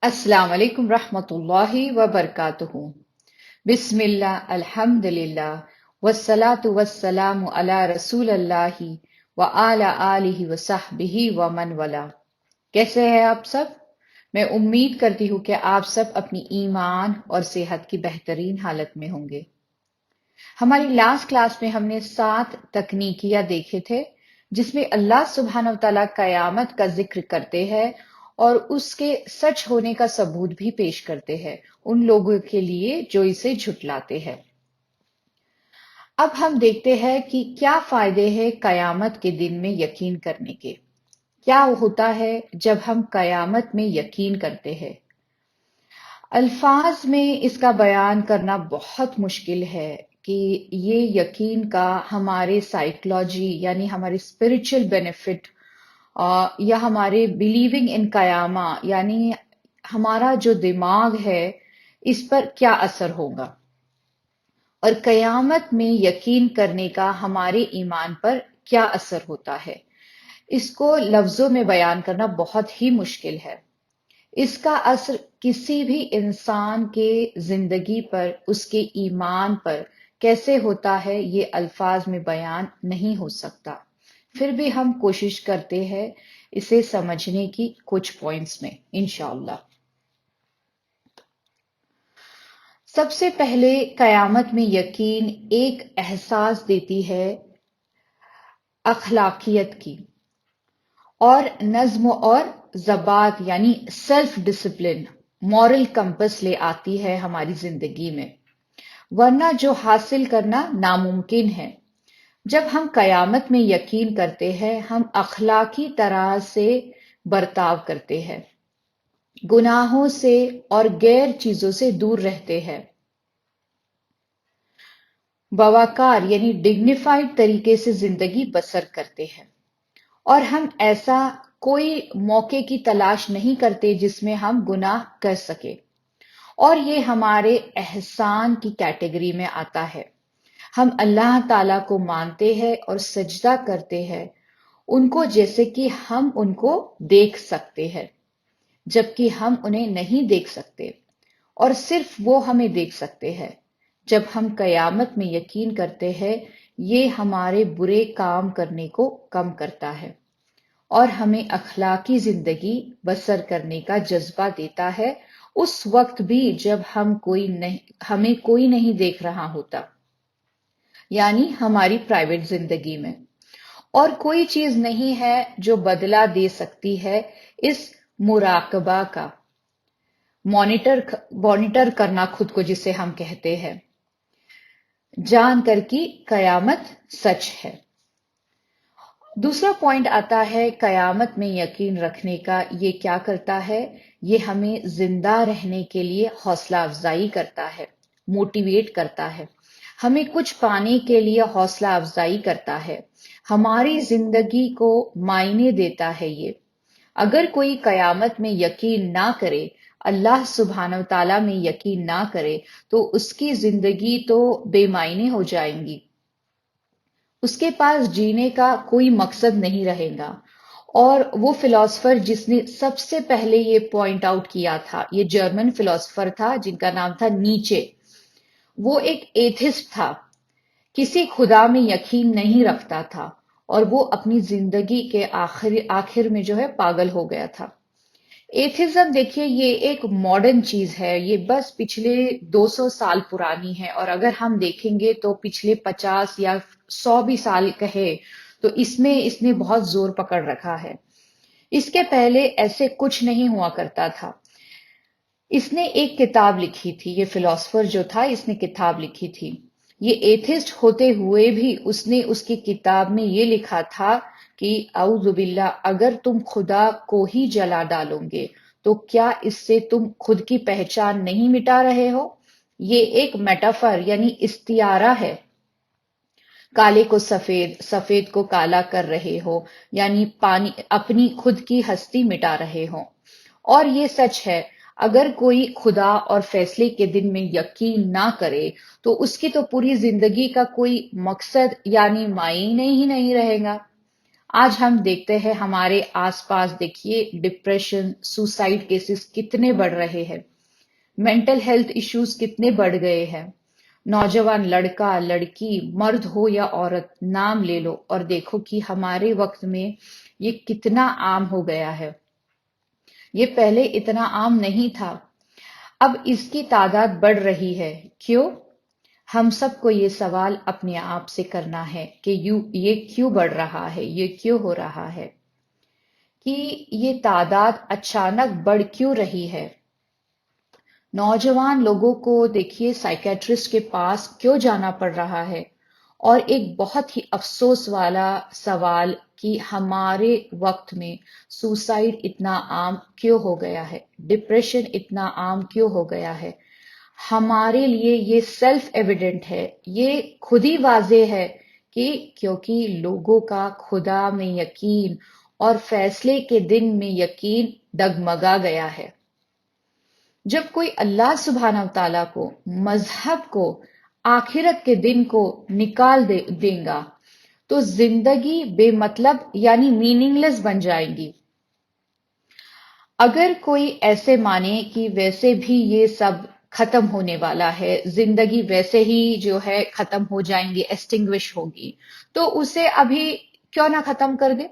السلام علیکم ورحمۃ اللہ وبرکاتہ۔ بسم اللہ الحمد للہ والصلاة والسلام علی رسول اللہ وعلی آلہ وصحبہ ومن والا۔ کیسے ہیں آپ سب؟ میں امید کرتی ہوں کہ آپ سب اپنی ایمان اور صحت کی بہترین حالت میں ہوں گے۔ ہماری لاسٹ کلاس میں ہم نے 7 تکنیکیاں دیکھے تھے جس میں اللہ سبحانہ و تعالیٰ قیامت کا ذکر کرتے ہیں اور اس کے سچ ہونے کا ثبوت بھی پیش کرتے ہیں ان لوگوں کے لیے جو اسے جھٹلاتے ہیں۔ اب ہم دیکھتے ہیں کہ کیا فائدے ہیں قیامت کے دن میں یقین کرنے کے۔ کیا ہوتا ہے جب ہم قیامت میں یقین کرتے ہیں؟ الفاظ میں اس کا بیان کرنا بہت مشکل ہے کہ یہ یقین کا ہمارے سائیکولوجی یعنی ہمارے اسپرچل بینیفٹ یا ہمارے بلیونگ ان قیامہ یعنی ہمارا جو دماغ ہے اس پر کیا اثر ہوگا، اور قیامت میں یقین کرنے کا ہمارے ایمان پر کیا اثر ہوتا ہے۔ اس کو لفظوں میں بیان کرنا بہت ہی مشکل ہے۔ اس کا اثر کسی بھی انسان کے زندگی پر، اس کے ایمان پر کیسے ہوتا ہے یہ الفاظ میں بیان نہیں ہو سکتا۔ پھر بھی ہم کوشش کرتے ہیں اسے سمجھنے کی کچھ پوائنٹس میں انشاءاللہ۔ سب سے پہلے قیامت میں یقین ایک احساس دیتی ہے اخلاقیت کی، اور نظم اور ضبط یعنی سیلف ڈسپلن، مورل کمپس لے آتی ہے ہماری زندگی میں، ورنہ جو حاصل کرنا ناممکن ہے۔ جب ہم قیامت میں یقین کرتے ہیں ہم اخلاقی طرح سے برتاؤ کرتے ہیں، گناہوں سے اور غیر چیزوں سے دور رہتے ہیں، بوقار یعنی ڈگنیفائڈ طریقے سے زندگی بسر کرتے ہیں، اور ہم ایسا کوئی موقع کی تلاش نہیں کرتے جس میں ہم گناہ کر سکے، اور یہ ہمارے احسان کی کیٹیگری میں آتا ہے۔ ہم اللہ تعالیٰ کو مانتے ہیں اور سجدہ کرتے ہیں ان کو جیسے کہ ہم ان کو دیکھ سکتے ہیں، جبکہ ہم انہیں نہیں دیکھ سکتے اور صرف وہ ہمیں دیکھ سکتے ہیں۔ جب ہم قیامت میں یقین کرتے ہیں یہ ہمارے برے کام کرنے کو کم کرتا ہے اور ہمیں اخلاقی زندگی بسر کرنے کا جذبہ دیتا ہے، اس وقت بھی جب ہمیں کوئی نہیں دیکھ رہا ہوتا، یعنی ہماری پرائیویٹ زندگی میں، اور کوئی چیز نہیں ہے جو بدلہ دے سکتی ہے اس مراقبہ کا، مانیٹر کرنا خود کو جسے ہم کہتے ہیں، جان کر کی قیامت سچ ہے۔ دوسرا پوائنٹ آتا ہے قیامت میں یقین رکھنے کا، یہ کیا کرتا ہے؟ یہ ہمیں زندہ رہنے کے لیے حوصلہ افزائی کرتا ہے، موٹیویٹ کرتا ہے، ہمیں کچھ پانے کے لیے حوصلہ افزائی کرتا ہے، ہماری زندگی کو معنی دیتا ہے یہ۔ اگر کوئی قیامت میں یقین نہ کرے، اللہ سبحانہ و تعالیٰ میں یقین نہ کرے تو اس کی زندگی تو بے معنی ہو جائیں گی، اس کے پاس جینے کا کوئی مقصد نہیں رہے گا۔ اور وہ فلاسفر جس نے سب سے پہلے یہ پوائنٹ آؤٹ کیا تھا، یہ جرمن فلاسفر تھا جن کا نام تھا نیچے، وہ ایک ایتھسٹ تھا، کسی خدا میں یقین نہیں رکھتا تھا، اور وہ اپنی زندگی کے آخر میں جو ہے پاگل ہو گیا تھا۔ ایتھزم دیکھیے یہ ایک ماڈرن چیز ہے، یہ بس پچھلے 200 سال پرانی ہے، اور اگر ہم دیکھیں گے تو پچھلے 50 یا 100 بھی سال کہے تو اس نے بہت زور پکڑ رکھا ہے۔ اس کے پہلے ایسے کچھ نہیں ہوا کرتا تھا۔ اس نے ایک کتاب لکھی تھی، یہ فلاسفر جو تھا اس نے کتاب لکھی تھی، یہ ایتھسٹ ہوتے ہوئے بھی اس نے اس کی کتاب میں یہ لکھا تھا کہ اعوذ باللہ، اگر تم خدا کو ہی جلا ڈالو گے تو کیا اس سے تم خود کی پہچان نہیں مٹا رہے ہو؟ یہ ایک میٹافر یعنی استعارہ ہے، کالے کو سفید، سفید کو کالا کر رہے ہو، یعنی اپنی خود کی ہستی مٹا رہے ہو۔ اور یہ سچ ہے، اگر کوئی خدا اور فیصلے کے دن میں یقین نہ کرے تو اس کی تو پوری زندگی کا کوئی مقصد یعنی معنی ہی نہیں رہے گا۔ آج ہم دیکھتے ہیں ہمارے آس پاس، دیکھیے ڈپریشن، سوسائڈ کیسز کتنے بڑھ رہے ہیں، مینٹل ہیلتھ ایشوز کتنے بڑھ گئے ہیں۔ نوجوان لڑکا لڑکی، مرد ہو یا عورت، نام لے لو اور دیکھو کہ ہمارے وقت میں یہ کتنا عام ہو گیا ہے۔ یہ پہلے اتنا عام نہیں تھا، اب اس کی تعداد بڑھ رہی ہے۔ کیوں؟ ہم سب کو یہ سوال اپنے آپ سے کرنا ہے کہ یہ کیوں بڑھ رہا ہے، یہ کیوں ہو رہا ہے، کہ یہ تعداد اچانک بڑھ کیوں رہی ہے۔ نوجوان لوگوں کو دیکھیے سائیکیٹرسٹ کے پاس کیوں جانا پڑ رہا ہے، اور ایک بہت ہی افسوس والا سوال کہ ہمارے وقت میں سوسائڈ اتنا عام کیوں ہو گیا ہے، ڈپریشن اتنا عام کیوں ہو گیا ہے۔ ہمارے لیے یہ سیلف ایویڈنٹ ہے، یہ خود ہی واضح ہے کہ کیونکہ لوگوں کا خدا میں یقین اور فیصلے کے دن میں یقین ڈگمگا گیا ہے۔ جب کوئی اللہ سبحانہ و تعالیٰ کو، مذہب کو، آخرت کے دن کو نکال دیں گا تو زندگی بے مطلب یعنی میننگ لیس بن جائے گی۔ اگر کوئی ایسے مانے کہ ویسے بھی یہ سب ختم ہونے والا ہے، زندگی ویسے ہی جو ہے ختم ہو جائیں گی، ایسٹنگوش ہوگی، تو اسے ابھی کیوں نہ ختم کر دے۔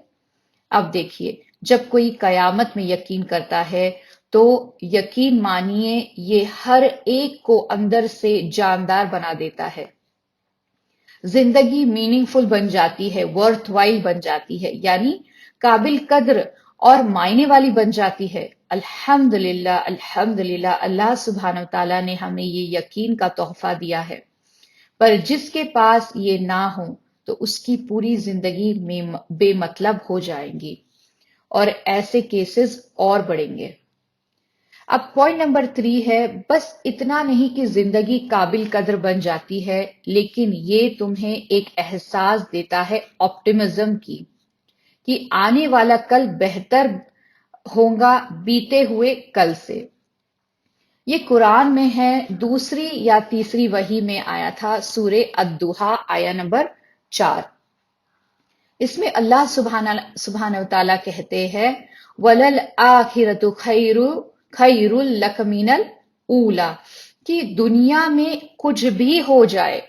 اب دیکھیے، جب کوئی قیامت میں یقین کرتا ہے تو یقین مانیے یہ ہر ایک کو اندر سے جاندار بنا دیتا ہے، زندگی میننگ فل بن جاتی ہے، ورتھ وائل بن جاتی ہے، یعنی قابل قدر اور معنی والی بن جاتی ہے۔ الحمدللہ الحمدللہ، اللہ سبحانہ تعالیٰ نے ہمیں یہ یقین کا تحفہ دیا ہے۔ پر جس کے پاس یہ نہ ہو تو اس کی پوری زندگی میں بے مطلب ہو جائیں گی، اور ایسے کیسز اور بڑھیں گے۔ اب پوائنٹ نمبر 3 ہے، بس اتنا نہیں کہ زندگی قابل قدر بن جاتی ہے، لیکن یہ تمہیں ایک احساس دیتا ہے آپٹمزم کی، کہ آنے والا کل بہتر ہوگا بیتے ہوئے کل سے۔ یہ قرآن میں ہے، دوسری یا تیسری وحی میں آیا تھا، سورہ الضحیٰ آیا نمبر 4۔ اس میں اللہ سبحانہ و تعالیٰ کہتے ہیں وَلَلْآخِرَةُ خَيْرٌ لَكَ مِنَ الْأُولَىٰ، کہ دنیا میں کچھ بھی ہو جائے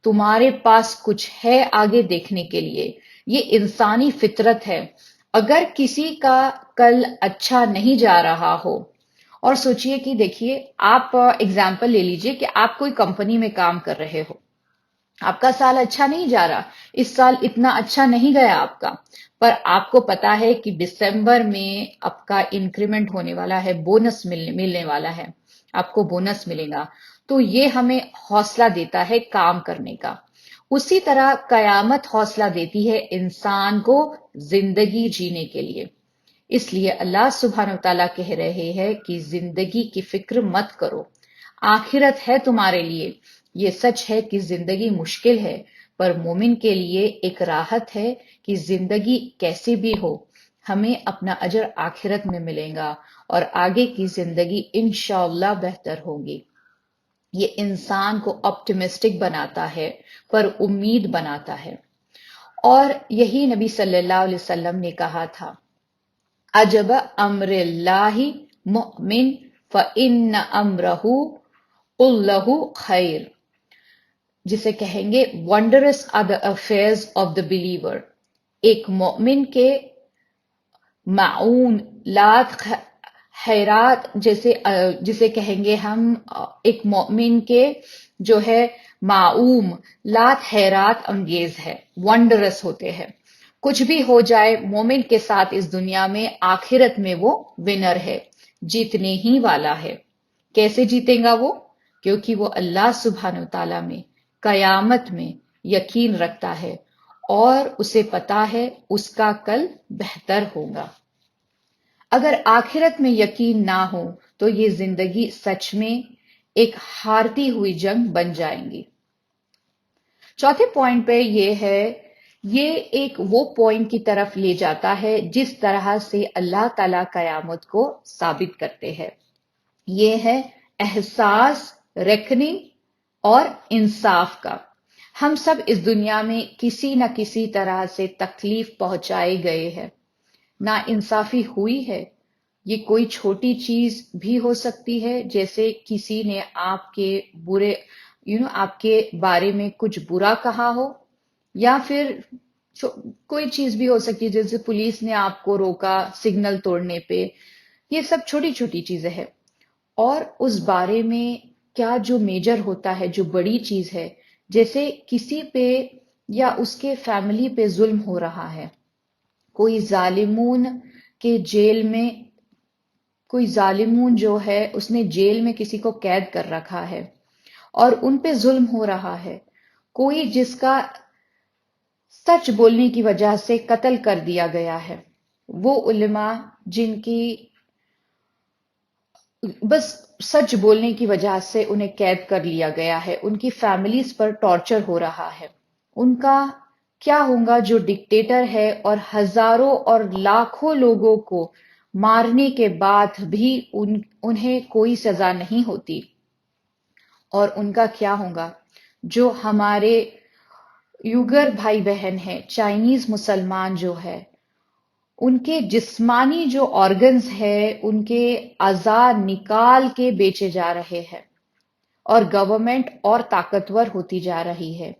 تمہارے پاس کچھ ہے آگے دیکھنے کے لیے۔ یہ انسانی فطرت ہے۔ اگر کسی کا کل اچھا نہیں جا رہا ہو، اور سوچئے کہ دیکھیے آپ اگزامپل لے لیجئے کہ آپ کوئی کمپنی میں کام کر رہے ہو، آپ کا سال اچھا نہیں جا رہا، اس سال اتنا اچھا نہیں گیا آپ کا، پر آپ کو پتا ہے کہ دسمبر میں آپ کا انکریمنٹ ہونے والا ہے، بونس ملنے والا ہے، آپ کو بونس ملے گا، تو یہ ہمیں حوصلہ دیتا ہے کام کرنے کا۔ اسی طرح قیامت حوصلہ دیتی ہے انسان کو زندگی جینے کے لیے۔ اس لیے اللہ سبحانہ و تعالیٰ کہہ رہے ہیں کہ زندگی کی فکر مت کرو، آخرت ہے تمہارے لیے۔ یہ سچ ہے کہ زندگی مشکل ہے، پر مومن کے لیے ایک راحت ہے کہ زندگی کیسی بھی ہو، ہمیں اپنا اجر آخرت میں ملے گا، اور آگے کی زندگی انشاءاللہ بہتر ہوگی۔ یہ انسان کو آپٹمسٹک بناتا ہے، پر امید بناتا ہے۔ اور یہی نبی صلی اللہ علیہ وسلم نے کہا تھا، عجب امر اللہ مؤمن فإن امرہ کلہ خیر، جسے کہیں گے wonders are the affairs of the believer۔ ایک مومن کے معون لات خیرات، جسے کہیں گے ہم، ایک مومن کے جو ہے معوم لات خیرات انگیز ہے، ونڈرس ہوتے ہیں۔ کچھ بھی ہو جائے مومن کے ساتھ اس دنیا میں، آخرت میں وہ ونر ہے، جیتنے ہی والا ہے۔ کیسے جیتیں گا وہ؟ کیونکہ وہ اللہ سبحانہ و تعالیٰ میں، قیامت میں یقین رکھتا ہے، اور اسے پتا ہے اس کا کل بہتر ہوگا۔ اگر آخرت میں یقین نہ ہو تو یہ زندگی سچ میں ایک ہارتی ہوئی جنگ بن جائیں گی۔ چوتھے پوائنٹ پہ یہ ہے، یہ ایک وہ پوائنٹ کی طرف لے جاتا ہے جس طرح سے اللہ تعالیٰ قیامت کو ثابت کرتے ہیں۔ یہ ہے احساس، ریکننگ اور انصاف کا۔ ہم سب اس دنیا میں کسی نہ کسی طرح سے تکلیف پہنچائے گئے ہیں، نا انصافی ہوئی ہے۔ یہ کوئی چھوٹی چیز بھی ہو سکتی ہے، جیسے کسی نے آپ کے برے آپ کے بارے میں کچھ برا کہا ہو، یا پھر کوئی چیز بھی ہو سکتی ہے، جیسے پولیس نے آپ کو روکا سگنل توڑنے پہ۔ یہ سب چھوٹی چھوٹی چیزیں ہیں، اور اس بارے میں کیا جو میجر ہوتا ہے، جو بڑی چیز ہے، جیسے کسی پہ یا اس کے فیملی پہ ظلم ہو رہا ہے، کوئی ظالمون کے جیل میں، کوئی ظالمون جو ہے اس نے جیل میں کسی کو قید کر رکھا ہے اور ان پہ ظلم ہو رہا ہے، کوئی جس کا سچ بولنے کی وجہ سے قتل کر دیا گیا ہے، وہ علماء جن کی بس سچ بولنے کی وجہ سے انہیں قید کر لیا گیا ہے، ان کی فیملیز پر ٹارچر ہو رہا ہے، ان کا کیا ہوگا جو ڈکٹیٹر ہے اور ہزاروں اور لاکھوں لوگوں کو مارنے کے بعد بھی انہیں کوئی سزا نہیں ہوتی، اور ان کا کیا ہوگا جو ہمارے یوگر بھائی بہن ہیں، چائنیز مسلمان جو ہے، ان کے جسمانی جو آرگنز ہے، ان کے اعضاء نکال کے بیچے جا رہے ہیں، اور گورنمنٹ اور طاقتور ہوتی جا رہی ہے۔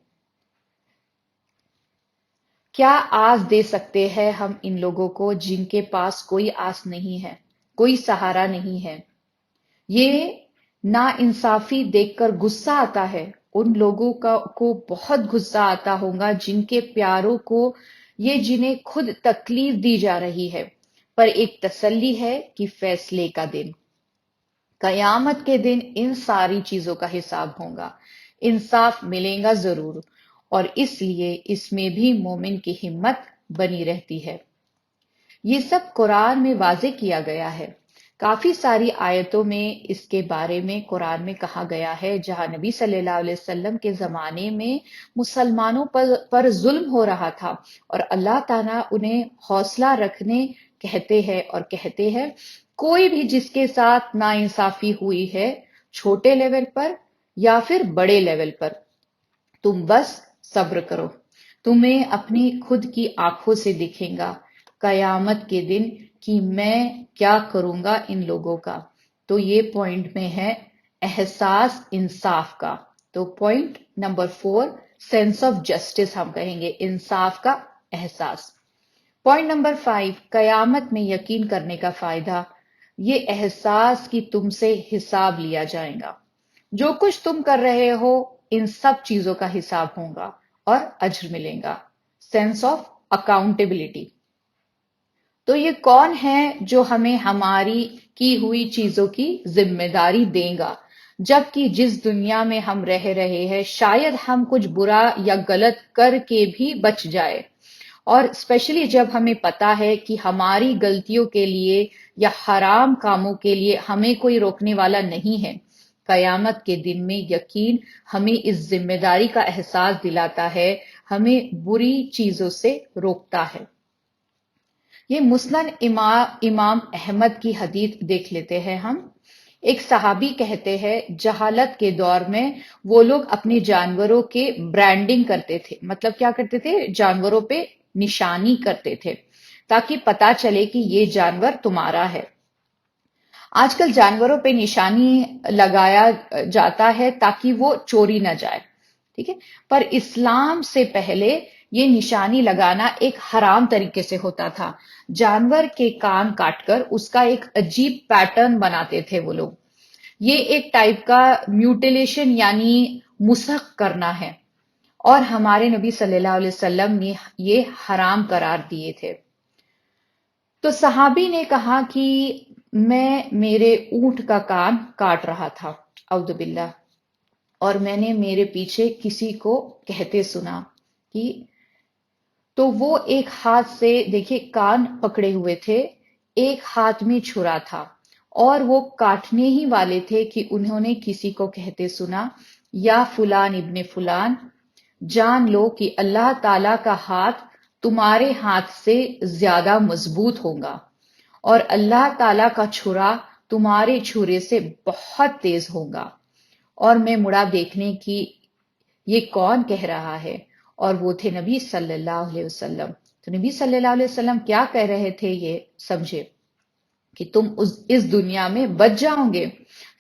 کیا آس دے سکتے ہیں ہم ان لوگوں کو جن کے پاس کوئی آس نہیں ہے، کوئی سہارا نہیں ہے؟ یہ نا انصافی دیکھ کر غصہ آتا ہے، ان لوگوں کو بہت غصہ آتا ہوگا جن کے پیاروں کو یہ جنہیں خود تکلیف دی جا رہی ہے، پر ایک تسلی ہے کہ فیصلے کا دن، قیامت کے دن ان ساری چیزوں کا حساب ہوگا، انصاف ملے گا ضرور، اور اس لیے اس میں بھی مومن کی ہمت بنی رہتی ہے۔ یہ سب قرآن میں واضح کیا گیا ہے، کافی ساری آیتوں میں اس کے بارے میں قرآن میں کہا گیا ہے، جہاں نبی صلی اللہ علیہ وسلم کے زمانے میں مسلمانوں پر ظلم ہو رہا تھا، اور اللہ تعالیٰ انہیں حوصلہ رکھنے کہتے ہیں، اور کہتے ہیں کوئی بھی جس کے ساتھ ناانصافی ہوئی ہے، چھوٹے لیول پر یا پھر بڑے لیول پر، تم بس صبر کرو، تمہیں اپنی خود کی آنکھوں سے دکھیں گا قیامت کے دن کہ میں کیا کروں گا ان لوگوں کا۔ تو یہ پوائنٹ میں ہے احساس انصاف کا۔ تو point number 4 sense of justice ہم کہیں گے، انصاف کا احساس۔ پوائنٹ نمبر 5 قیامت میں یقین کرنے کا فائدہ، یہ احساس کہ تم سے حساب لیا جائے گا، جو کچھ تم کر رہے ہو ان سب چیزوں کا حساب ہوگا اور اجر ملے گا، سینس آف اکاؤنٹیبلٹی۔ تو یہ کون ہے جو ہمیں ہماری کی ہوئی چیزوں کی ذمہ داری دے گا، جبکہ جس دنیا میں ہم رہ رہے ہیں شاید ہم کچھ برا یا غلط کر کے بھی بچ جائے، اور اسپیشلی جب ہمیں پتا ہے کہ ہماری غلطیوں کے لیے یا حرام کاموں کے لیے ہمیں کوئی روکنے والا نہیں ہے، قیامت کے دن میں یقین ہمیں اس ذمہ داری کا احساس دلاتا ہے، ہمیں بری چیزوں سے روکتا ہے۔ یہ مسند امام احمد کی حدیث دیکھ لیتے ہیں ہم۔ ایک صحابی کہتے ہیں جہالت کے دور میں وہ لوگ اپنے جانوروں کے برانڈنگ کرتے تھے، مطلب کیا کرتے تھے، جانوروں پہ نشانی کرتے تھے تاکہ پتا چلے کہ یہ جانور تمہارا ہے۔ آج کل جانوروں پہ نشانی لگایا جاتا ہے تاکہ وہ چوری نہ جائے، ٹھیک ہے، پر اسلام سے پہلے یہ نشانی لگانا ایک حرام طریقے سے ہوتا تھا۔ جانور کے کان کاٹ کر اس کا ایک عجیب پیٹرن بناتے تھے وہ لوگ، یہ ایک ٹائپ کا میوٹیلیشن یعنی مسخ کرنا ہے، اور ہمارے نبی صلی اللہ علیہ وسلم نے یہ حرام قرار دیے تھے۔ تو صحابی نے کہا کہ میں میرے اونٹ کا کان کاٹ رہا تھا، اعوذ باللہ، اور میں نے میرے پیچھے کسی کو کہتے سنا کہ، تو وہ ایک ہاتھ سے دیکھیں کان پکڑے ہوئے تھے، ایک ہاتھ میں چھرا تھا، اور وہ کاٹنے ہی والے تھے کہ انہوں نے کسی کو کہتے سنا یا فلان ابن فلان، جان لو کہ اللہ تعالی کا ہاتھ تمہارے ہاتھ سے زیادہ مضبوط ہوگا، اور اللہ تعالی کا چھرا تمہارے چھرے سے بہت تیز ہوگا۔ اور میں مڑا دیکھنے کی یہ کون کہہ رہا ہے؟ اور وہ تھے نبی صلی اللہ علیہ وسلم۔ تو نبی صلی اللہ علیہ وسلم کیا کہہ رہے تھے؟ یہ سمجھے کہ تم اس دنیا میں بچ جاؤ گے،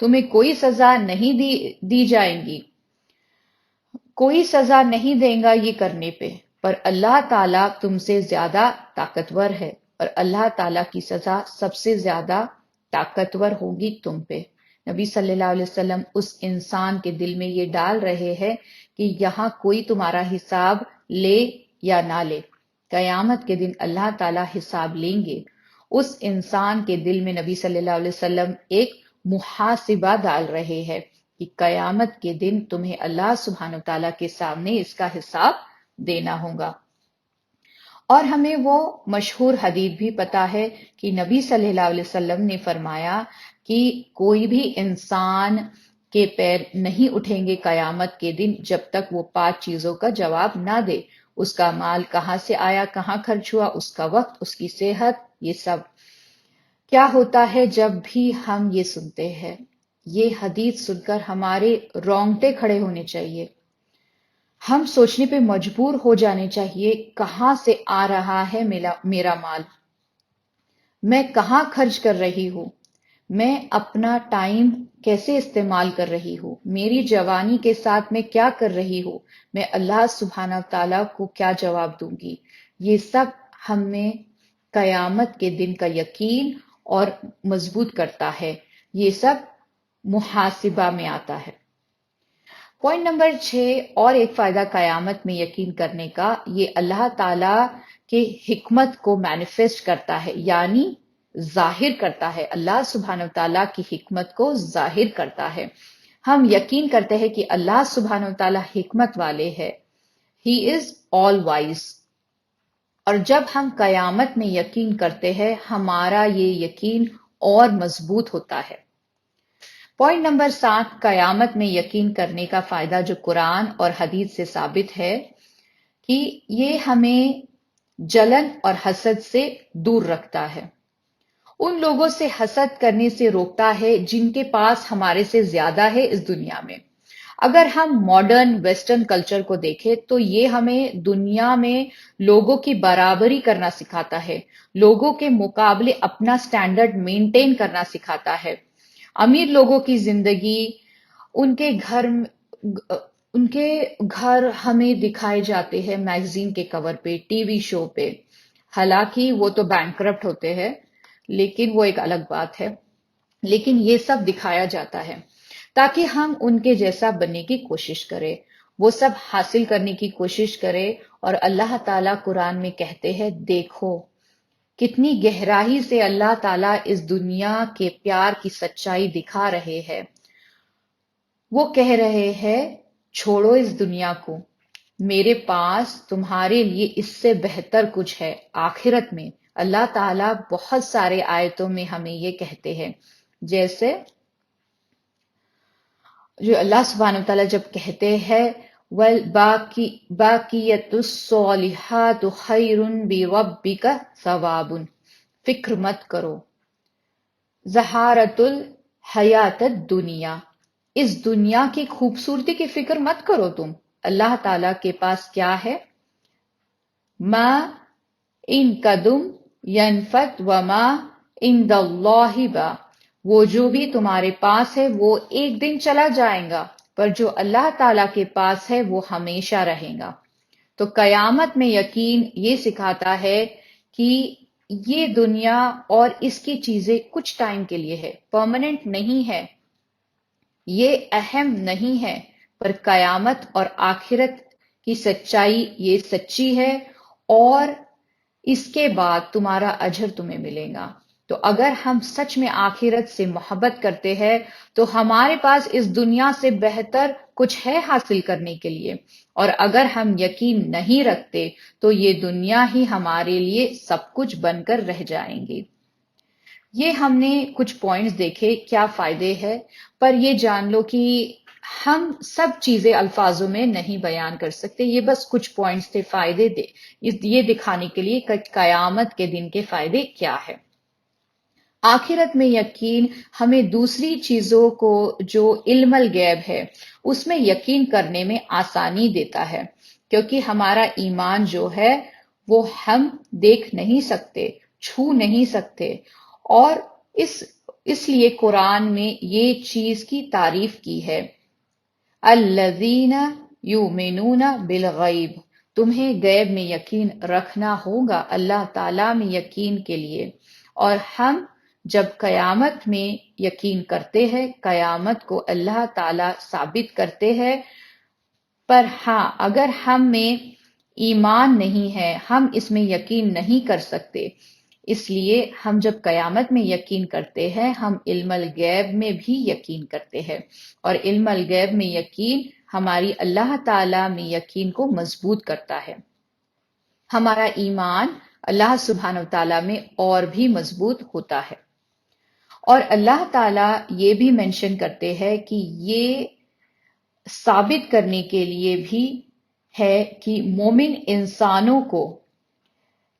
تمہیں کوئی سزا نہیں دی جائیں گی، کوئی سزا نہیں دیں گا یہ کرنے پہ، پر اللہ تعالیٰ تم سے زیادہ طاقتور ہے، اور اللہ تعالیٰ کی سزا سب سے زیادہ طاقتور ہوگی تم پہ۔ نبی صلی اللہ علیہ وسلم اس انسان کے دل میں یہ ڈال رہے ہیں کہ یہاں کوئی تمہارا حساب لے یا نہ لے، قیامت کے دن اللہ تعالیٰ حساب لیں گے۔ اس انسان کے دل میں نبی صلی اللہ علیہ وسلم ایک محاسبہ ڈال رہے ہیں کہ قیامت کے دن تمہیں اللہ سبحانہ وتعالیٰ کے سامنے اس کا حساب دینا ہوگا۔ اور ہمیں وہ مشہور حدیث بھی پتا ہے کہ نبی صلی اللہ علیہ وسلم نے فرمایا کہ کوئی بھی انسان کے پیر نہیں اٹھیں گے قیامت کے دن جب تک وہ 5 چیزوں کا جواب نہ دے، اس کا مال کہاں سے آیا، کہاں خرچ ہوا، اس کا وقت، اس کی صحت، یہ سب۔ کیا ہوتا ہے جب بھی ہم یہ سنتے ہیں، یہ حدیث سن کر ہمارے رونگٹے کھڑے ہونے چاہیے، ہم سوچنے پہ مجبور ہو جانے چاہیے کہاں سے آ رہا ہے میرا مال، میں کہاں خرچ کر رہی ہوں، میں اپنا ٹائم کیسے استعمال کر رہی ہوں، میری جوانی کے ساتھ میں کیا کر رہی ہوں، میں اللہ سبحانہ تعالیٰ کو کیا جواب دوں گی۔ یہ سب ہمیں قیامت کے دن کا یقین اور مضبوط کرتا ہے، یہ سب محاسبہ میں آتا ہے۔ پوائنٹ نمبر 6، اور ایک فائدہ قیامت میں یقین کرنے کا، یہ اللہ تعالیٰ کے حکمت کو مینیفیسٹ کرتا ہے، یعنی ظاہر کرتا ہے، اللہ سبحانہ وتعالیٰ کی حکمت کو ظاہر کرتا ہے۔ ہم یقین کرتے ہیں کہ اللہ سبحانہ وتعالیٰ حکمت والے ہے، ہی از آل وائز۔ اور جب ہم قیامت میں یقین کرتے ہیں، ہمارا یہ یقین اور مضبوط ہوتا ہے۔ پوائنٹ نمبر 7، قیامت میں یقین کرنے کا فائدہ جو قرآن اور حدیث سے ثابت ہے کہ یہ ہمیں جلن اور حسد سے دور رکھتا ہے، ان لوگوں سے حسد کرنے سے روکتا ہے جن کے پاس ہمارے سے زیادہ ہے اس دنیا میں۔ اگر ہم ماڈرن ویسٹرن کلچر کو دیکھیں تو یہ ہمیں دنیا میں لوگوں کی برابری کرنا سکھاتا ہے، لوگوں کے مقابلے اپنا سٹینڈرڈ مینٹین کرنا سکھاتا ہے۔ امیر لوگوں کی زندگی، ان کے گھر ہمیں دکھائے جاتے ہیں میگزین کے کور پہ، ٹی وی شو پہ، حالانکہ وہ تو بینکرپٹ ہوتے ہیں، لیکن وہ ایک الگ بات ہے، لیکن یہ سب دکھایا جاتا ہے تاکہ ہم ان کے جیسا بننے کی کوشش کریں، وہ سب حاصل کرنے کی کوشش کریں۔ اور اللہ تعالیٰ قرآن میں کہتے ہیں، دیکھو کتنی گہرائی سے اللہ تعالیٰ اس دنیا کے پیار کی سچائی دکھا رہے ہیں۔ وہ کہہ رہے ہیں، چھوڑو اس دنیا کو، میرے پاس تمہارے لیے اس سے بہتر کچھ ہے آخرت میں۔ اللہ تعالیٰ بہت سارے آیتوں میں ہمیں یہ کہتے ہیں، جیسے جو اللہ سبحانہ وتعالیٰ جب کہتے ہیں باقیت الصالحات خیر بربک ثواب، فکر مت کرو، زہارت الحیات الدنیا، اس دنیا کی خوبصورتی کی فکر مت کرو تم، اللہ تعالیٰ کے پاس کیا ہے، ما ان قدم ینفت وما عند اللہ با، وہ جو بھی تمہارے پاس ہے وہ ایک دن چلا جائے گا، پر جو اللہ تعالیٰ کے پاس ہے وہ ہمیشہ رہے گا۔ تو قیامت میں یقین یہ سکھاتا ہے کہ یہ دنیا اور اس کی چیزیں کچھ ٹائم کے لیے ہے، پرماننٹ نہیں ہے، یہ اہم نہیں ہے، پر قیامت اور آخرت کی سچائی یہ سچی ہے، اور اس کے بعد تمہارا اجر تمہیں ملے گا۔ تو اگر ہم سچ میں آخرت سے محبت کرتے ہیں تو ہمارے پاس اس دنیا سے بہتر کچھ ہے حاصل کرنے کے لیے، اور اگر ہم یقین نہیں رکھتے تو یہ دنیا ہی ہمارے لیے سب کچھ بن کر رہ جائیں گی۔ یہ ہم نے کچھ پوائنٹس دیکھے کیا فائدے ہیں، پر یہ جان لو کہ ہم سب چیزیں الفاظوں میں نہیں بیان کر سکتے، یہ بس کچھ پوائنٹس تھے فائدے یہ دکھانے کے لیے کہ قیامت کے دن کے فائدے کیا ہے۔ آخرت میں یقین ہمیں دوسری چیزوں کو جو علم الغیب ہے اس میں یقین کرنے میں آسانی دیتا ہے، کیونکہ ہمارا ایمان جو ہے وہ ہم دیکھ نہیں سکتے، چھو نہیں سکتے، اور اس لیے قرآن میں یہ چیز کی تعریف کی ہے، الذین یؤمنون بالغیب، تمہیں غیب میں یقین رکھنا ہوگا، اللہ تعالیٰ میں یقین کے لیے۔ اور ہم جب قیامت میں یقین کرتے ہیں، قیامت کو اللہ تعالیٰ ثابت کرتے ہیں، پر ہاں اگر ہم میں ایمان نہیں ہے، ہم اس میں یقین نہیں کر سکتے، اس لیے ہم جب قیامت میں یقین کرتے ہیں، ہم علم الغیب میں بھی یقین کرتے ہیں، اور علم الغیب میں یقین ہماری اللہ تعالیٰ میں یقین کو مضبوط کرتا ہے، ہمارا ایمان اللہ سبحانہ و تعالیٰ میں اور بھی مضبوط ہوتا ہے۔ اور اللہ تعالیٰ یہ بھی مینشن کرتے ہیں کہ یہ ثابت کرنے کے لیے بھی ہے کہ مومن انسانوں کو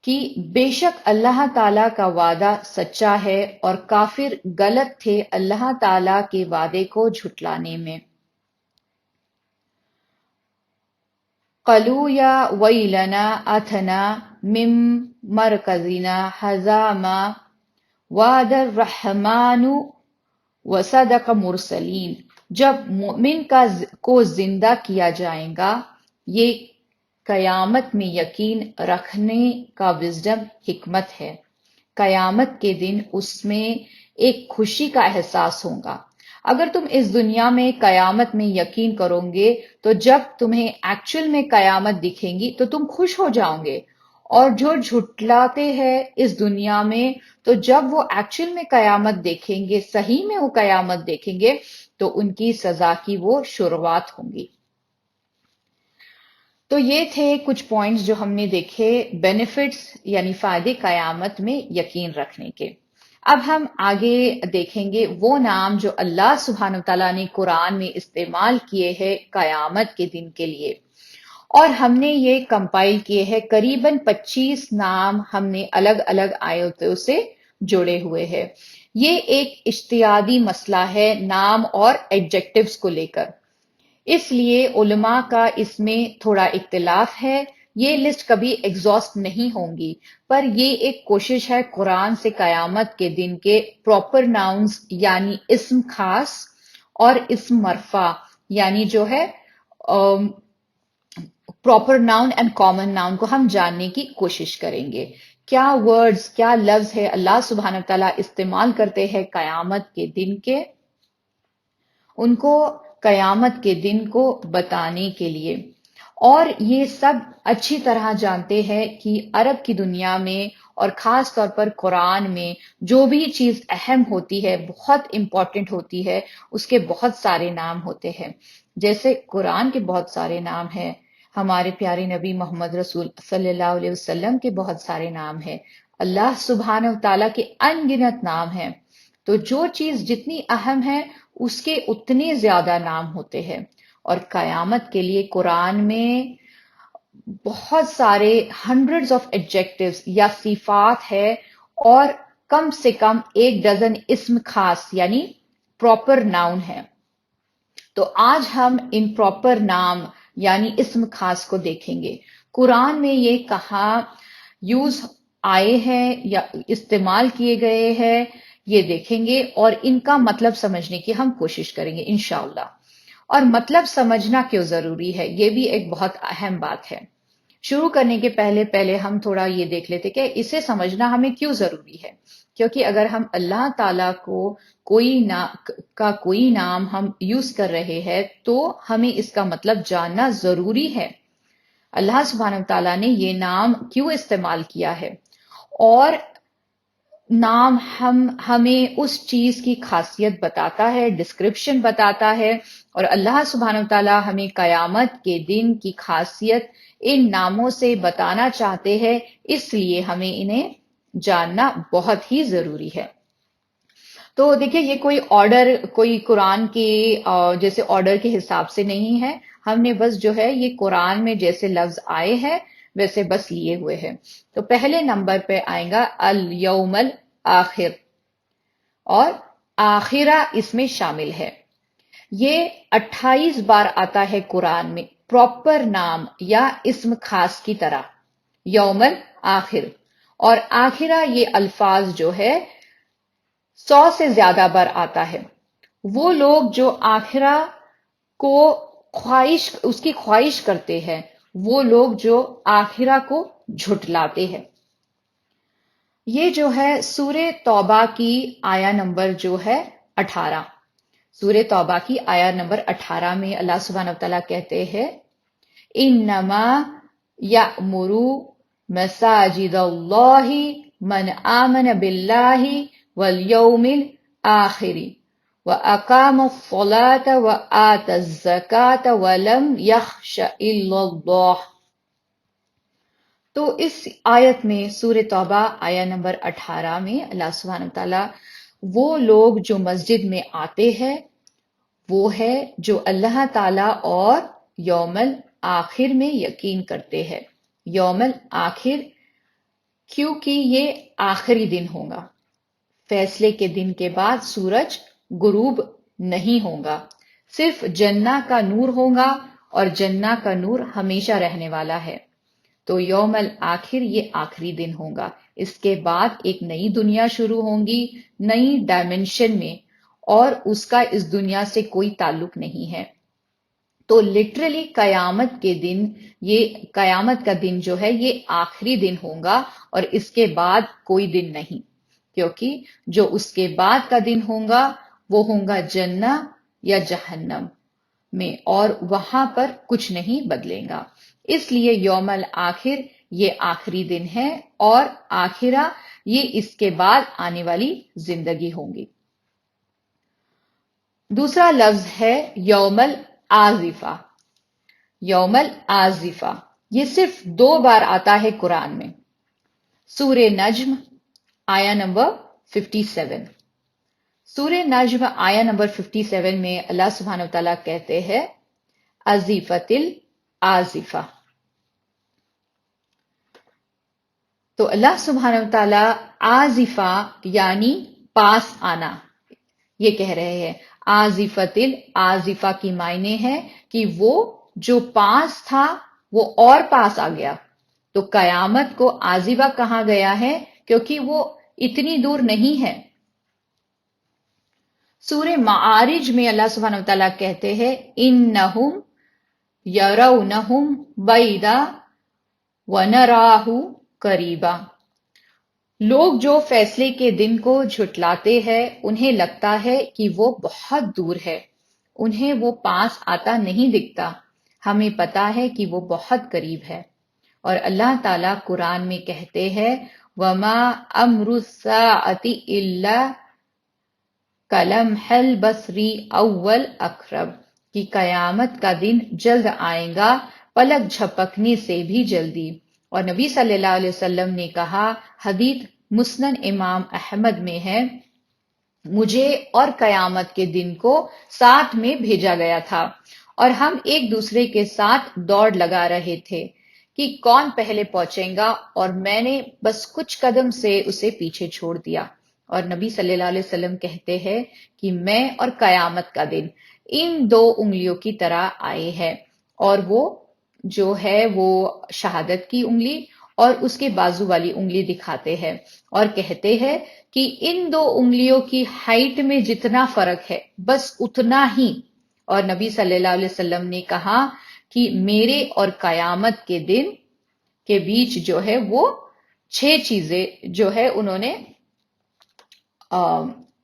کہ بے شک اللہ تعالیٰ کا وعدہ سچا ہے اور کافر غلط تھے اللہ تعالیٰ کے وعدے کو جھٹلانے میں۔ قَالُوا يَا وَيْلَنَا أَتَنَا مِن مَرْكَزِنَا هَذَا مَا وَعَدَ الرَّحْمَنُ وَصَدَقَ مُرْسَلِينَ، جب مومن کو زندہ کیا جائے گا، یہ قیامت میں یقین رکھنے کا وزڈم حکمت ہے، قیامت کے دن اس میں ایک خوشی کا احساس ہوگا۔ اگر تم اس دنیا میں قیامت میں یقین کرو گے تو جب تمہیں ایکچول میں قیامت دکھیں گی تو تم خوش ہو جاؤ گے، اور جو جھٹلاتے ہیں اس دنیا میں تو جب وہ ایکچول میں قیامت دیکھیں گے، صحیح میں وہ قیامت دیکھیں گے تو ان کی سزا کی وہ شروعات ہوں گی۔ تو یہ تھے کچھ پوائنٹس جو ہم نے دیکھے بینیفٹس یعنی فائدے قیامت میں یقین رکھنے کے۔ اب ہم آگے دیکھیں گے وہ نام جو اللہ سبحانہ وتعالیٰ نے قرآن میں استعمال کیے ہیں قیامت کے دن کے لیے، اور ہم نے یہ کمپائل کیے ہیں، قریباً 25 نام ہم نے الگ الگ آیتوں سے جوڑے ہوئے ہیں۔ یہ ایک اجتہادی مسئلہ ہے نام اور ایڈجیکٹیوز کو لے کر، اس لیے علماء کا اس میں تھوڑا اختلاف ہے، یہ لسٹ کبھی ایگزاسٹ نہیں ہوں گی، پر یہ ایک کوشش ہے قرآن سے قیامت کے دن کے پراپر ناؤنز یعنی اسم خاص اور اسم مرفع یعنی جو ہے proper noun and common noun کو ہم جاننے کی کوشش کریں گے۔ کیا ورڈز، کیا لفظ ہے اللہ سبحانہ وتعالیٰ استعمال کرتے ہیں قیامت کے دن کے، ان کو قیامت کے دن کو بتانے کے لیے۔ اور یہ سب اچھی طرح جانتے ہیں کہ عرب کی دنیا میں اور خاص طور پر قرآن میں جو بھی چیز اہم ہوتی ہے، بہت امپورٹنٹ ہوتی ہے، اس کے بہت سارے نام ہوتے ہیں۔ جیسے قرآن کے بہت سارے نام ہیں، ہمارے پیارے نبی محمد رسول صلی اللہ علیہ وسلم کے بہت سارے نام ہیں، اللہ سبحانہ وتعالیٰ کے ان گنت نام ہیں۔ تو جو چیز جتنی اہم ہے اس کے اتنے زیادہ نام ہوتے ہیں، اور قیامت کے لیے قرآن میں بہت سارے ہنڈریڈز آف ایڈجیکٹیوز یا صفات ہے، اور کم سے کم 1 ڈزن اسم خاص یعنی پراپر ناؤن ہے۔ تو آج ہم ان پراپر نام یعنی اسم خاص کو دیکھیں گے، قرآن میں یہ کہاں یوز آئے ہیں یا استعمال کیے گئے ہیں یہ دیکھیں گے، اور ان کا مطلب سمجھنے کی ہم کوشش کریں گے انشاءاللہ۔ اور مطلب سمجھنا کیوں ضروری ہے یہ بھی ایک بہت اہم بات ہے۔ شروع کرنے کے پہلے ہم تھوڑا یہ دیکھ لیتے کہ اسے سمجھنا ہمیں کیوں ضروری ہے، کیونکہ اگر ہم اللہ تعالیٰ کو کوئی نام ہم یوز کر رہے ہیں تو ہمیں اس کا مطلب جاننا ضروری ہے، اللہ سبحانہ وتعالیٰ نے یہ نام کیوں استعمال کیا ہے، اور نام ہمیں اس چیز کی خاصیت بتاتا ہے، ڈسکرپشن بتاتا ہے، اور اللہ سبحانہ وتعالیٰ ہمیں قیامت کے دن کی خاصیت ان ناموں سے بتانا چاہتے ہیں، اس لیے ہمیں انہیں جاننا بہت ہی ضروری ہے۔ تو دیکھیں یہ کوئی آرڈر، کوئی قرآن کے جیسے آرڈر کے حساب سے نہیں ہے، ہم نے بس جو ہے یہ قرآن میں جیسے لفظ آئے ہیں ویسے بس لیے ہوئے ہیں۔ تو پہلے نمبر پہ آئے گا الیوم الآخر، اور آخرہ اس میں شامل ہے۔ یہ 28 بار آتا ہے قرآن میں پراپر نام یا اسم خاص کی طرح، یوم الآخر، اور آخرہ یہ الفاظ جو ہے 100 سے زیادہ بار آتا ہے۔ وہ لوگ جو آخرہ کو اس کی خواہش کرتے ہیں، وہ لوگ جو آخرہ کو جھٹلاتے ہیں۔ یہ جو ہے سورہ توبہ کی آیا نمبر جو ہے 18، سورہ توبہ کی آیا نمبر 18 میں اللہ سبحانہ وتعالیٰ کہتے ہیں انما یأمر مساجد اللہ من آمن باللہ والیوم الآخر وَأَقَامَ الصَّلَاةَ وَآتَى الزَّكَاةَ وَلَمْ يَخْشَ إِلَّا اللَّهَ۔ تو اس آیت میں سورہ توبہ آیا نمبر 18 میں اللہ سبحانہ وتعالیٰ وہ لوگ جو مسجد میں آتے ہیں وہ ہے جو اللہ تعالیٰ اور یوم الآخر میں یقین کرتے ہیں۔ یوم الآخر کیونکہ یہ آخری دن ہوگا، فیصلے کے دن کے بعد سورج غروب نہیں ہوگا، صرف جنہ کا نور ہوگا اور جنہ کا نور ہمیشہ رہنے والا ہے۔ تو یوم الآخر یہ آخری دن ہوگا، اس کے بعد ایک نئی دنیا شروع ہوگی، نئی ڈائمنشن میں، اور اس کا اس دنیا سے کوئی تعلق نہیں ہے۔ تو لٹرلی قیامت کے دن، یہ قیامت کا دن جو ہے یہ آخری دن ہوگا اور اس کے بعد کوئی دن نہیں، کیونکہ جو اس کے بعد کا دن ہوگا وہ ہوگا جنہ یا جہنم میں، اور وہاں پر کچھ نہیں بدلے گا۔ اس لیے یوم الآخر یہ آخری دن ہے اور آخرہ یہ اس کے بعد آنے والی زندگی ہوگی۔ دوسرا لفظ ہے یوم العازفہ۔ یوم العازفہ یہ صرف 2 بار آتا ہے قرآن میں، سورہ نجم آیا نمبر 57۔ سورہ نجم آیا نمبر 57 میں اللہ سبحانہ وتعالیٰ کہتے ہیں عزیفۃ العازفہ۔ تو اللہ سبحانہ وتعالیٰ عازفہ یعنی پاس آنا یہ کہہ رہے ہیں۔ عازفۃ العازفہ کی معنی ہے کہ وہ جو پاس تھا وہ اور پاس آ گیا۔ تو قیامت کو عازفہ کہا گیا ہے کیونکہ وہ اتنی دور نہیں ہے۔ سورہ معارج میں اللہ سبحانہ وتعالیٰ کہتے ہیں انہم یرونہم بعیدا ونراہ قریبا۔ لوگ جو فیصلے کے دن کو جھٹلاتے ہیں انہیں لگتا ہے کہ وہ بہت دور ہے، انہیں وہ پاس آتا نہیں دکھتا، ہمیں پتا ہے کہ وہ بہت قریب ہے۔ اور اللہ تعالیٰ قرآن میں کہتے ہیں وما امر الساعۃ الا کلمح البصر اول اقرب، کہ قیامت کا دن جلد آئے گا پلک جھپکنے سے بھی جلدی۔ اور نبی صلی اللہ علیہ وسلم نے کہا، حدیث مسند امام احمد میں ہے، مجھے اور قیامت کے دن کو ساتھ میں بھیجا گیا تھا اور ہم ایک دوسرے کے ساتھ دوڑ لگا رہے تھے کہ کون پہلے پہنچے گا، اور میں نے بس کچھ قدم سے اسے پیچھے چھوڑ دیا۔ اور نبی صلی اللہ علیہ وسلم کہتے ہیں کہ میں اور قیامت کا دن ان 2 انگلیوں کی طرح آئے ہیں، اور وہ جو ہے وہ شہادت کی انگلی اور اس کے بازو والی انگلی دکھاتے ہیں، اور کہتے ہیں کہ ان 2 انگلیوں کی ہائٹ میں جتنا فرق ہے بس اتنا ہی۔ اور نبی صلی اللہ علیہ وسلم نے کہا کہ میرے اور قیامت کے دن کے بیچ جو ہے وہ 6 چیزیں جو ہے انہوں نے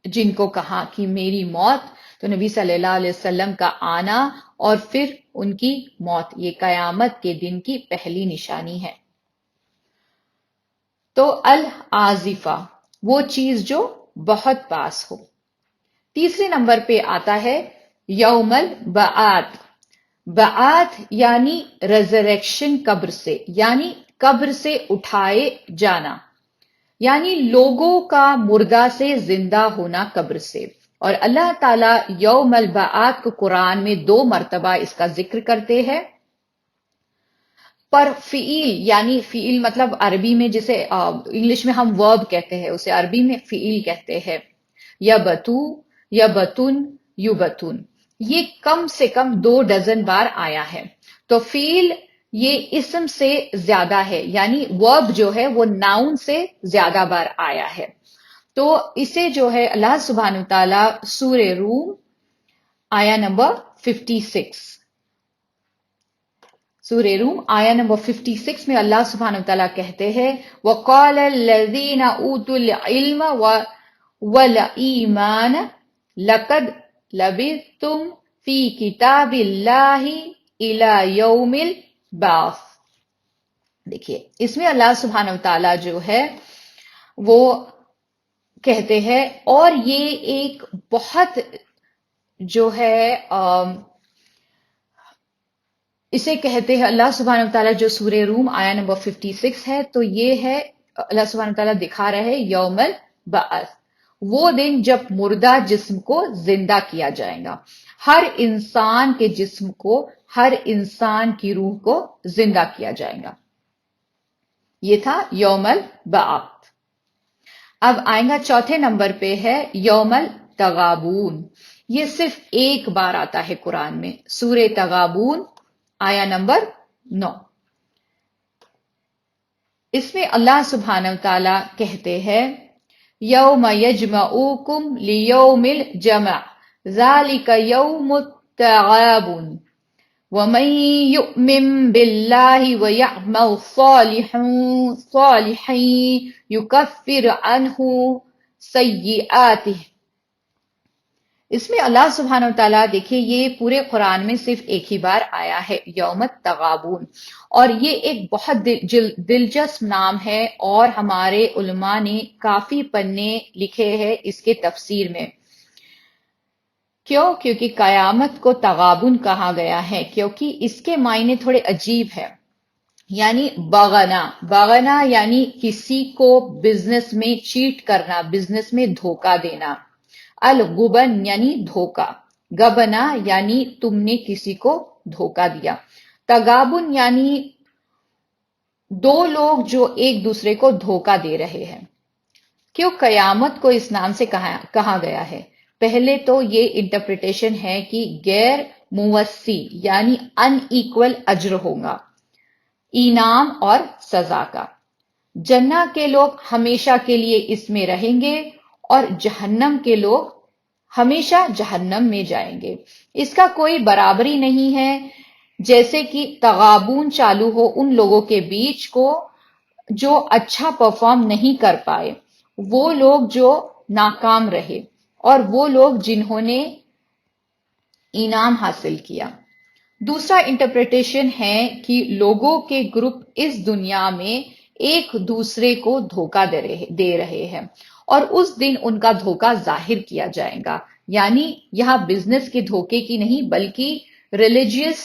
جن کو کہا کہ میری موت، تو نبی صلی اللہ علیہ وسلم کا آنا اور پھر ان کی موت، یہ قیامت کے دن کی پہلی نشانی ہے۔ تو العازفہ وہ چیز جو بہت پاس ہو۔ تیسرے نمبر پہ آتا ہے یوم البعث۔ بعث یعنی ریزریکشن، قبر سے، یعنی قبر سے اٹھائے جانا، یعنی لوگوں کا مردہ سے زندہ ہونا قبر سے۔ اور اللہ تعالیٰ یوم البعث کو قرآن میں 2 مرتبہ اس کا ذکر کرتے ہیں، پر فعیل، یعنی فعیل مطلب عربی میں جسے انگلش میں ہم ورب کہتے ہیں اسے عربی میں فعیل کہتے ہیں۔ یبتو، یبتن، یبتن، یہ کم سے کم 2 ڈزن بار آیا ہے. تو فیل یہ اسم سے زیادہ ہے، یعنی ورب جو ہے وہ ناؤن سے زیادہ بار آیا ہے. تو اسے جو ہے اللہ سبحانہ وتعالی سورہ روم آیا نمبر 56، سورہ روم آیا نمبر 56 میں اللہ سبحانہ وتعالی کہتے ہیں وَقَالَ الَّذِينَ أُوتُوا الْعِلْمَ وَالْإِيمَانَ لَقَدْ لَبِثْتُمْ فِي كِتَابِ اللَّهِ إِلَى يَوْمِ الْبَعْثِ. دیکھیے اس میں اللہ سبحانہ وتعالی جو ہے وہ کہتے ہیں، اور یہ ایک بہت جو ہے اسے کہتے ہیں اللہ سبحانہ وتعالی جو سورہ روم آیا نمبر 56 ہے، تو یہ ہے اللہ سبحانہ وتعالی دکھا رہے یوم البعث، وہ دن جب مردہ جسم کو زندہ کیا جائے گا، ہر انسان کے جسم کو، ہر انسان کی روح کو زندہ کیا جائے گا. یہ تھا یوم البعث. اب آئیں گا چوتھے نمبر پہ ہے یوم التغابون. یہ صرف ایک بار آتا ہے قرآن میں، سورہ تغابون آیا نمبر 9. اس میں اللہ سبحانہ وتعالی کہتے ہیں یوم یجمعوکم لیوم الجمع ذالک یوم التغابن ومن یؤمن باللہ ویعمل صالحا یکفر عنہ سیئاتہ. اس میں اللہ سبحانہ وتعالی دیکھیں یہ پورے قرآن میں صرف ایک ہی بار آیا ہے یوم التغابن، اور یہ ایک بہت دلچسپ نام ہے، اور ہمارے علماء نے کافی پنے لکھے ہیں اس کے تفسیر میں. کیوں؟ کیونکہ قیامت کو تغابن کہا گیا ہے کیونکہ اس کے معنی تھوڑے عجیب ہے. یعنی بغنا، بغنا یعنی کسی کو بزنس میں چیٹ کرنا، بزنس میں دھوکہ دینا. الغبن یعنی دھوکا، گبنا یعنی تم نے کسی کو دھوکا دیا. تغابن یعنی دو لوگ جو ایک دوسرے کو دھوکا دے رہے ہیں. کیوں قیامت کو اس نام سے کہا گیا ہے؟ پہلے تو یہ انٹرپریٹیشن ہے کہ غیر موسی یعنی ان ایکول اجر ہوگا، انعام اور سزا کا. جنت کے لوگ ہمیشہ کے لیے اس میں رہیں گے اور جہنم کے لوگ ہمیشہ جہنم میں جائیں گے. اس کا کوئی برابری نہیں ہے جیسے کہ تغابن چالو ہو ان لوگوں کے بیچ کو جو اچھا پرفارم نہیں کر پائے، وہ لوگ جو ناکام رہے، اور وہ لوگ جنہوں نے انعام حاصل کیا. دوسرا انٹرپریٹیشن ہے کہ لوگوں کے گروپ اس دنیا میں ایک دوسرے کو دھوکہ دے رہے ہیں، اور اس دن ان کا دھوکہ ظاہر کیا جائے گا. یعنی یہاں بزنس کے دھوکے کی نہیں بلکہ ریلیجیس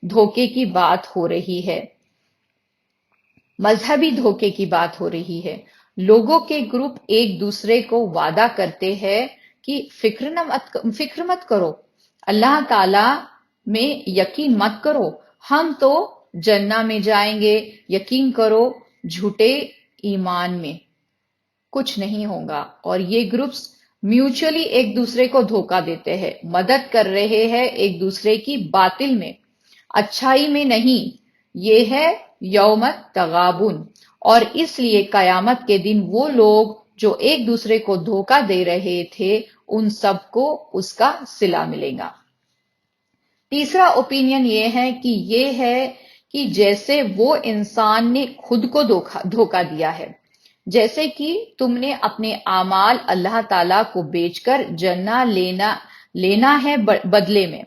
دھوکے کی بات ہو رہی ہے، مذہبی دھوکے کی بات ہو رہی ہے. لوگوں کے گروپ ایک دوسرے کو وعدہ کرتے ہیں کہ فکر مت کرو، اللہ تعالی میں یقین مت کرو، ہم تو جنت میں جائیں گے، یقین کرو جھوٹے ایمان میں کچھ نہیں ہوگا. اور یہ گروپس میوچلی ایک دوسرے کو دھوکہ دیتے ہیں، مدد کر رہے ہیں ایک دوسرے کی باطل میں، اچھائی میں نہیں. یہ ہے یوم التغابن. اور اس لیے قیامت کے دن وہ لوگ جو ایک دوسرے کو دھوکہ دے رہے تھے ان سب کو اس کا صلہ ملے گا. تیسرا اوپینین یہ ہے کہ جیسے وہ انسان نے خود کو دھوکہ دیا ہے، جیسے کہ تم نے اپنے اعمال اللہ تعالیٰ کو بیچ کر جنت لینا ہے بدلے میں،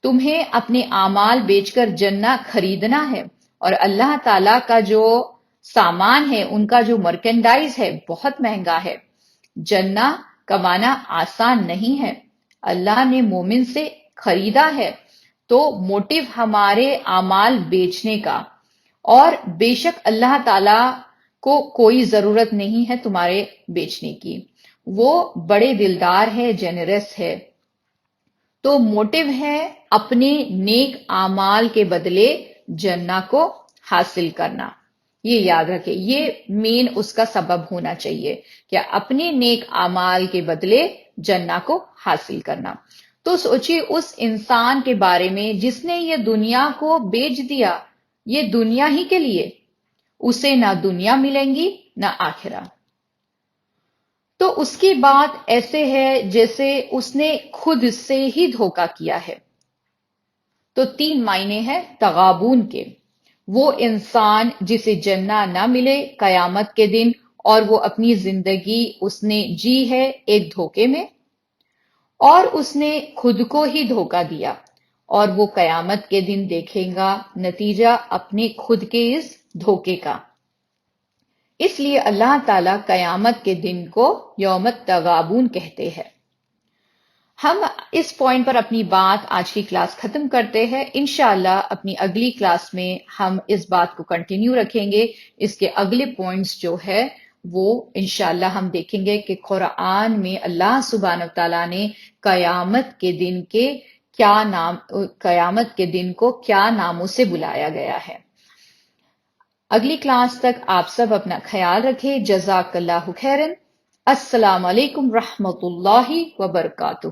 تمہیں اپنے اعمال بیچ کر جنت خریدنا ہے، اور اللہ تعالیٰ کا جو سامان ہے، ان کا جو مرکنڈائز ہے بہت مہنگا ہے. جنت کمانا آسان نہیں ہے، اللہ نے مومن سے خریدا ہے. تو موٹیو ہمارے اعمال بیچنے کا، اور بے شک اللہ تعالیٰ کو کوئی ضرورت نہیں ہے تمہارے بیچنے کی، وہ بڑے دلدار ہے، جنرس ہے. تو موٹیو ہے اپنے نیک اعمال کے بدلے جنت کو حاصل کرنا. یہ یاد رکھے، یہ مین اس کا سبب ہونا چاہیے کہ اپنے نیک اعمال کے بدلے جنہ کو حاصل کرنا۔ تو سوچیے اس انسان کے بارے میں جس نے یہ دنیا کو بیچ دیا، یہ دنیا ہی کے لیے، اسے نہ دنیا ملیں گی نہ آخرہ۔ تو اس کی بات ایسے ہے جیسے اس نے خود سے ہی دھوکا کیا ہے۔ تو 3 معنی ہے تغابن کے۔ وہ انسان جسے جنہ نہ ملے قیامت کے دن، اور وہ اپنی زندگی اس نے جی ہے ایک دھوکے میں، اور اس نے خود کو ہی دھوکا دیا، اور وہ قیامت کے دن دیکھے گا نتیجہ اپنے خود کے اس دھوکے کا۔ اس لیے اللہ تعالیٰ قیامت کے دن کو یوم التغابن کہتے ہیں۔ ہم اس پوائنٹ پر اپنی بات آج کی کلاس ختم کرتے ہیں۔ انشاءاللہ اپنی اگلی کلاس میں ہم اس بات کو کنٹینیو رکھیں گے۔ اس کے اگلے پوائنٹس جو ہے وہ انشاءاللہ ہم دیکھیں گے کہ قرآن میں اللہ سبحانہ وتعالیٰ نے قیامت کے دن کو کیا ناموں سے بلایا گیا ہے۔ اگلی کلاس تک آپ سب اپنا خیال رکھیں۔ جزاک اللہ خیرن۔ السلام علیکم رحمۃ اللہ وبرکاتہ۔